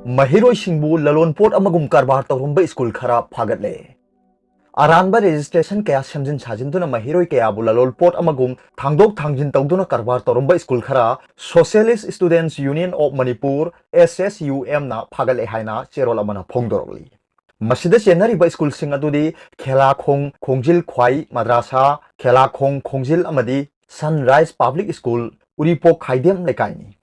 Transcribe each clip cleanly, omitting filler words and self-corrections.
Maheiroi-bu lalol-pot amagum karbar tawrumba school khara phagatle. Aranba registration kaya Shanjit Sharma Maheiroi kaya bu lalol-pot amagum thangdok thangjin tawduna karbar tawrumba school khara Socialist Students Union of Manipur SSUM na phagatle haina cherol amana phongdorokli. Masida chenariba school sing adudi khela khong khongjil khwai madrasa khela khong khongjil amadi Sunrise Public School Uripok khaidem lekaini.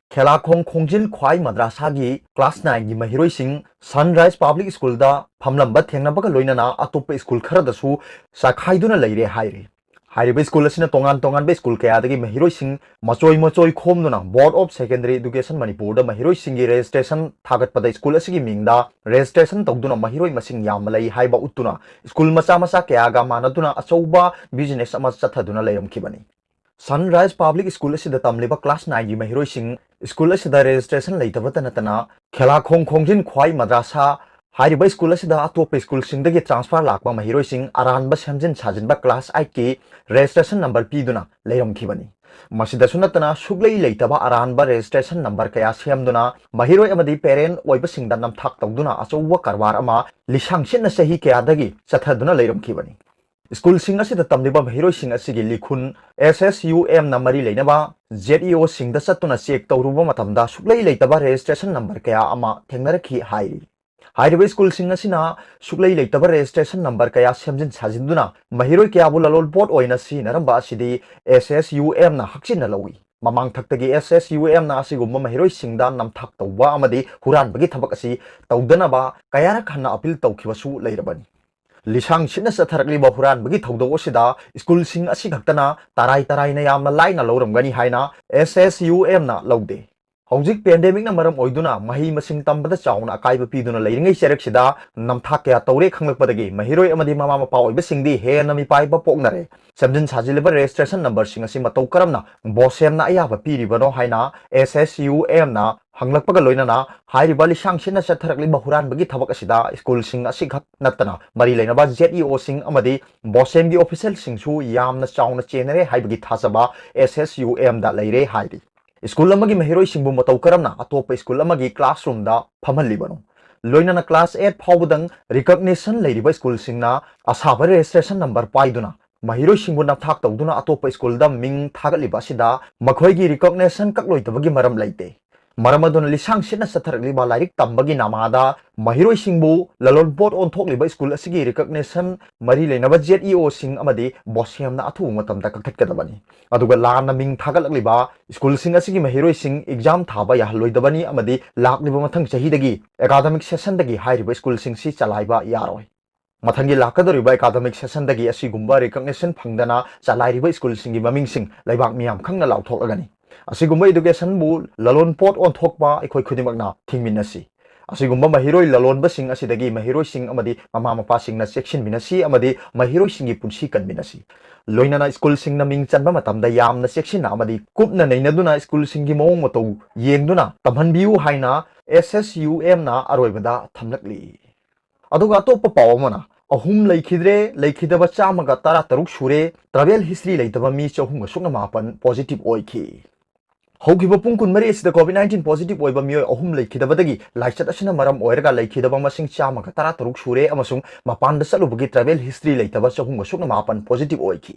Khela khong khongjil khwai madrasa gi class 9 gi Maheiroi sing Sunrise Public School da phamlamba thengnaba ka loinana atopa school khara da su sakhaiduna leire haire hairiba school asina tongan be school kaya dagi Maheiroi sing machoi khomduna Board of Secondary Education Manipur da Maheiroi sing gi registration thagat pada school asigi mingda registration tawduna Maheiroi masing yamalai haiba utuna school macha kaya ga manaduna achouba business ama chathaduna leiramkhibani. Sunrise Public School asida tamliba class 9 gi Maheiroi sing school asida registration leitabata natana khela khong khongjin khwai madrasa hairiba school asida atop school singdagi transfer lakba Maheiroi sing aranba Shanjit Sharma class 8 ki registration number piduna leiramkhibani. Masida sunatana suglei leitaba aranba registration number kaya semduna Maheiroi amadi parent oiba singda namthak tawduna achouwa karwar ama lisangsin na sahi kaya dagi chathaduna leiramkhibani. School sing asida tamliba Maheiroi sing asigi likhun SSUM na mari leinaba ZEO sing da satuna check tawruba matamda suglei leitaba registration number kaya ama thengnarakhi hairi hairiba school sing asina suglei leitaba registration number kaya semjin sajinduna Maheiroi kaya bu lalol-pot OINA sijinnaramba asidi SSUM na hakchinna lawi mamang thaktagi SSUM na asigumba Maheiroi singda namthak tawba amadi huranbagi thabak asi tawdanaba kayara khanna appeal tawkhibasu leirabani. Lisang sina sa tharakliba huranbagi thawdok asida school sing asi khaktana tarai na yamna laina lawramgani haina SSUM na lawde. Hojik pandemic na maram oiduna mahi masing tambada chauna akaiba piduna leiringai chereksida namthak kaya tawre khanglakpadagi Maheiroi amadi mama mapa oiba singdi hena mi paiba poknare Shanjit Sharma registration number sing asi matau karamna bosem na ayaba piribano haina SSUM na hanglakpaga loinana hairiba lisang sina sa tharakliba huranbagi thabak asida school sing asi khak natana mari leinaba ZEO sing amadi bosem gi official sing su yamna chauna chenare haibagi thasaba SSUM da leire hairi school amagi Maheiroi singbu matau karamna atopa school amagi classroom da phamhalibano loinana class 8 phawbudang recognition leiriba school singna asaba registration number paiduna Maheiroi singbu namthak tawduna atopa school da ming thagaliba sida makhoi gi recognition kakloitabagi maram leite Maramadon lisang sina sa tharakliba lairik tambagi namada Maheiroi singbu lalol-pot onthokliba school asigi recognition mari leinaba ZEO sing amadi bosem na athu matamda kakhatkadabani aduga lamna ming thagalakliba school sing asigi Maheiroi sing exam thaba yahloidabani amadi lakliba mathang chahidagi academic session dagi hairiba school sing si chalaiba yaroi mathangi lakadoriba academic session dagi asigumba recognition phangdana chalairiba school singi maming sing laibak miyam khangna lauthokagani asigumba education bu lalol-pot onthokba ekhoi khudimakna thingminasi asigumba Maheiroi lalonba sing asidagi Maheiroi sing amadi mama mapa sing na section minasi amadi Maheiroi singi punsi kanminasi loinana school sing na ming chanba matamda yamna section amadi kupna neinaduna school singi mawong matau yengduna tamhanbiu haina SSUM na aroibada thamlakli aduga atopa pawamana ahum leikhidaba chamaga tara taruk sure travel history leitaba mi chahum sukna mapan positive oikhi Hokiba pungkun mari asida COVID-19 positive oiba mioi ahum leikhidabadagi Laichat asina maram oiraga leikhidaba masing chamaga tara taruk sure amasung mapanda salubagi travel history leitaba chahum sukna mapan positive oikhi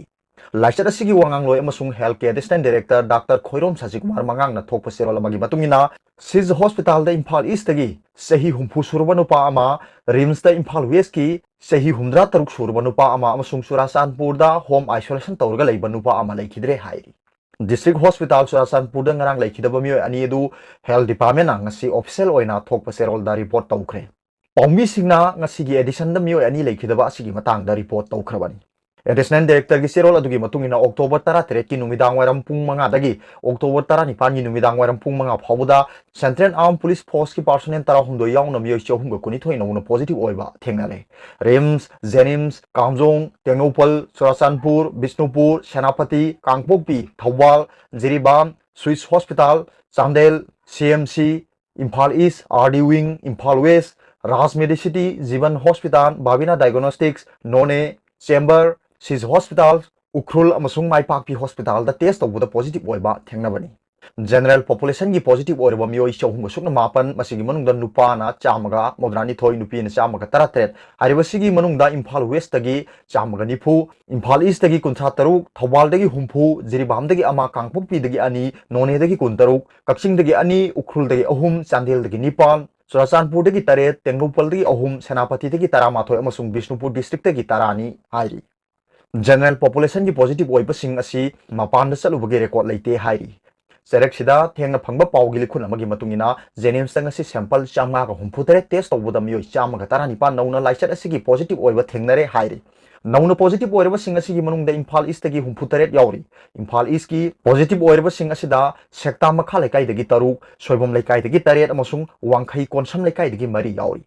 Laichat asigi wangang loi amasung healthcare assistant director Dr. Khoirom Sajikumar mangang na thokpa serol amagi matungina SIZ hospital da Imphal East tagi sahi humpu surba nupa ama RIMS da Imphal West ki sahi humdra taruk surba nupa ama amasung Churachandpur da home isolation tawrga leiba nupa ama leikhidre hairi District Hospital Churachandpur da ngarang leikhidaba mioi ani edu health department na ngasi official oina thokpa serol da report tawkhre Paumi singna ngasi gi edition da mioi ani leikhidaba asigi matang da report tawkhrabani Additional Director gi serol adugi matungina October 13 ki numidang waram pung manga dagi October 19 ki numidang waram pung manga phawuda Central Armed Police Force ki personnel tara humdo yaungna mioi chahumga kunithoi na positive oiba thengnare RIMS Jenims Kamjong Tengnopal Churachandpur Bisnupur Senapati Kangpokpi Thawal Jiribam Swiss Hospital Chandel CMC Imphal East RD Wing Imphal West Raj Medicity Jivan Hospital Bhavina Diagnostics None Chamber SIZ Hospital Ukhrul amasung Maipakpi Hospital da test tawbuda positive oiba thengnabani General population की positive ओरबा मियोई चौहुम सुकना मापन मसिगी मनुंगदा नुपाना चामगा मोदरानी थोई नुपीना चामगा तरातरेट हारिबसिगी मनुंगदा Imphal waste तगी चामगा निफु Imphal east तगी Kuntha तरुक Thoubal दगी हुम्फु Jiribam दगी अमा कांगपोकपी दगी अनि नोने दगी कुंतरुक कक्सिंग दगी अनि उखरुल दगी अहुम चांदेल दगी निपाल चुराचानपुर दगी तरेट तेंगुपल दगी अहुम सेनापति दगी तरामाथोय अमसुंग Bishnupur district दगी तरानी हाइरी General population की positive ओइबसिंग असि मापान चलुबगे record लेते हाइरी Serek sida thengna phangba pawgi likhun amagi matungina Jenims tang asi sample chamga ka humputare test tawbuda miyoi chamga tarani pa nauna Laichat asigi positive oiba thengnare hairi nauna positive oiba sing asigi manungda Imphal East tagi humputare yauri Imphal East ki positive oiba sing asida sekta makha lekai dagi taruk soibom lekai dagi taret amasung wangkhai konsam lekai dagi mari yauri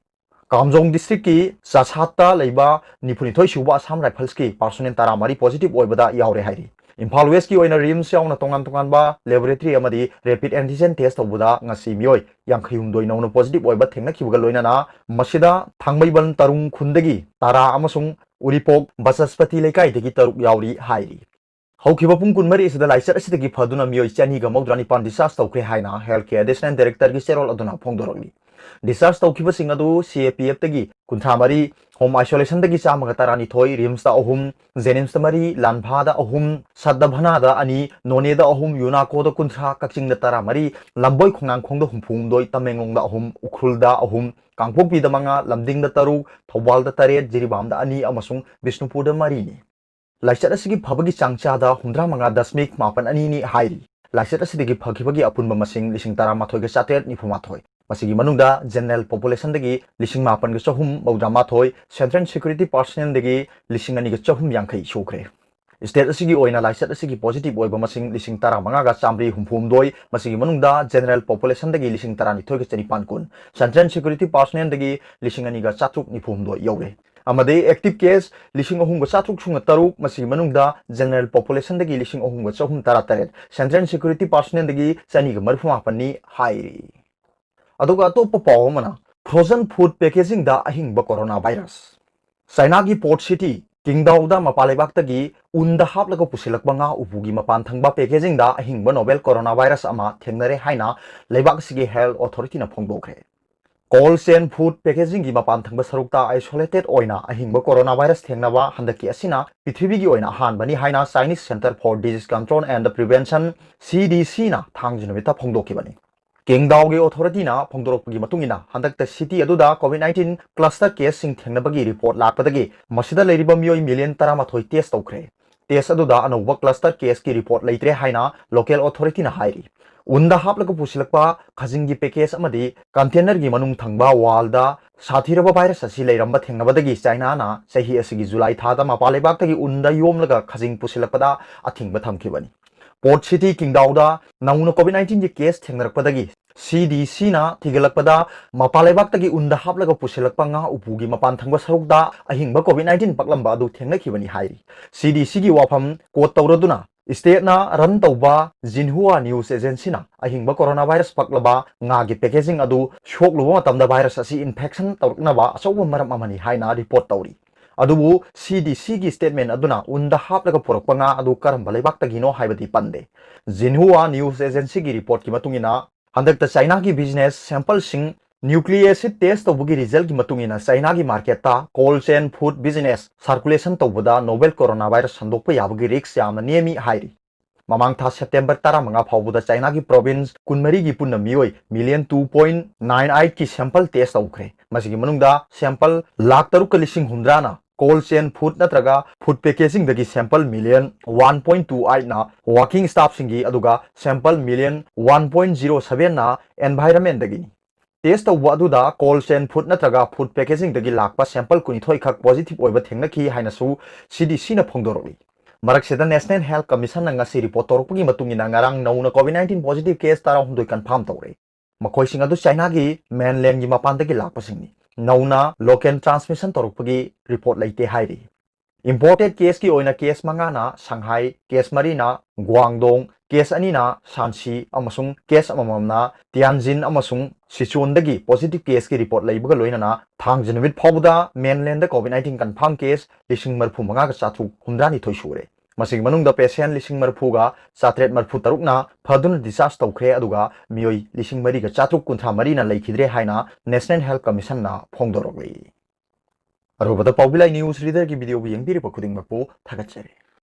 Kamjong district ki Sachhatta leiba Nipunithoi Suba Assam Rifles ki personnel taramari positive oibada yaure hairi Imphal West की ओइना RIMS यावना तोंगान तोंगान बा laboratory अमदी rapid antigen test तौबुदा ngasi मियोय यांखैहुमदोय नौना positive ओइबा थेंगनाखिबगा लोइनाना मसिदा थांगमैबन तरुंग खुंदगी तारा अमसुंग उरिपोक बसस्पति लेकाइदगी तरुक यावरी हाइरी हौखिबा पुंग कुनमरी इसिदा Laichat असिदगी फदुना मियोय चानीगा मौद्रानी पान डिसास तौखे हाइना हेल्थ केयर एडिशनल डायरेक्टर की सेरोल अदुना फोंगदोरगली डिसास तौखिबसिंग अदु CAPF तगी कुंथामरी होम आइसोलेशन तगी चामगा तारानी थोई रिम्स दा अहुम जेनिम्स तमरी लानभा दा अहुम सद्दभना दा अनि नोने दा अहुम यूनाको दा कुंथ्रा कक्सिंग दा तारामरी लंबोय खोंगांग खोंग दा हुमफुम दोय तमेंगलोंग दा अहुम उखरुल दा अहुम कांगपोकपी दा मंगा लमदिंग दा तरुक थौबाल दा तरेट जिरिबाम दा अनि अमसुंग बिष्णुपुर दा मरीनी Laichat asigi phabagi changchada 105 मापन अनि नि हाइरी Laichat asidigi phakibagi apunba masing lising tara mathoi ga chatet ni phumathoi masigi manungda general population dagi lising mapan ga chahum mawda mathoi central security personnel dagi lising ani ga chahum yankhai sukhre state asigi oina Laichat asigi positive oiba masing lising tara manga ga chamri humphum doi masigi manungda general population dagi lising tara ni thoi ga chani pankun central security personnel dagi lising ani ga chatruk ni phum doi yore amade active case lising ahum ga chatruk sunga taruk masigi manungda general population dagi lising ahum ga chahum tara taret central security personnel dagi chani ga marfuma pani hairi aduga topa pawmana frozen food packaging da ahingba coronavirus China gi port city Qingdao da mapalebak tagi unda haplaga pusilakba nga upugi mapan thangba packaging da ahingba novel coronavirus ama thengnare haina leibak sigi health authority na phongdokre Cold chain food packaging gi mapan thangba sarukta isolated oina ahingba coronavirus thengnaba handaki asina pithribi gi oina hanbani haina Chinese Center for Disease Control and Prevention CDC na thangjinamita phongdokibani Qingdao gi authority na phongdorokpagi matungina handakta city aduda COVID-19 cluster case sing thengnabagi report lakpadagi masida leiriba miyoi million taramathoi test tawkhre test aduda anouba cluster case ki report leitre haina local authority na hairi unda haplaga pusilakpa khajingi package amadi container gi manung thangba wall da sathiraba virus asi leiramba thengnabadagi China na sahi asigi July thada mapalebak tagi unda yomlaga khajing pusilakpada athingba thamkhibani Port City Qingdao da nauna COVID-19 ji case thengnarakpadagi CDC na thigalakpada mapalebak tagi unda haplaga pusilakpa nga upugi mapan thangba sarukda ahingba COVID-19 paklamba adu thengnakhibani hairi CDC gi wafam quote tawraduna State na run tawba Xinhua News Agency na ahingba coronavirus paklaba nga gi packaging adu shokluba matamda virus asi infection tawruknaba achauba maram amani haina report tawri adubu CDC gi statement aduna unda haplaga porokpa nga adu karamba leibak tagino haibadi pande Xinhua News Agency gi report ki matungina handakta China gi business sample sing nucleic acid test tawbugi result gi matungina China gi market ta cold chain food business circulation tawbuda novel coronavirus sandokpa yabagi risk yamna nemi hairi Mamang tha September tara manga phawbuda China gi province kunmari gi punna miyoi million 2.98 ki sample test tawkhre masigi manungda sample lakh taruk lising hundra na cold chain food natraga food packaging dagi sample million 1.28 na working staff singi aduga sample million 1.07 na environment dagi test of aduda cold chain food natraga food packaging dagi lakpa sample kunithoi khak positive oiba thengnaki haina su CDC na phongdoroli Maraksida National Health Commission na ngasi report torokpagi matungina ngarang nauna COVID-19 positive case tara hundoi confirm tawre makhoi sing adu China gi mainland gi mapan dagi lakpa singni nauna local transmission torokpagi report laite hairi imported case ki oina case mangana Shanghai case marina Guangdong case anina Shanxi amasung case amamamna Tianjin amasung Sichuan dagi positive case ki report laibaga loinana thangjinamit phawbuda mainland da COVID-19 confirm case lising marphu manga ga chathu humrani thoi sure ꯃꯁꯤꯒꯤ ꯃꯅꯨꯡꯗ passion 40,000ꯒ 743ꯅ ꯐꯗꯨꯅ discharge ꯇꯧꯈ꯭ꯔꯦ ꯑꯗꯨꯒ ꯃꯤꯑꯣꯏ 4,493ꯅ ꯂꯩꯈꯤꯗ꯭ꯔꯦ ꯍꯥꯏꯅ national health ꯀꯃꯤꯁꯟꯅ ꯐꯣꯡꯗꯣꯔꯛꯂꯤ꯫ ꯑꯔꯨꯕꯗ ꯄꯥꯎꯕꯤꯂꯥꯏ news ꯔꯤꯗꯔꯒꯤ ꯚꯤꯗꯤꯑꯣꯕꯨ ꯌꯦꯡꯕꯤꯔꯤꯕ ꯈꯨꯗꯤꯡꯃꯛꯄꯨ ꯊꯥꯒꯠꯆꯔꯤ꯫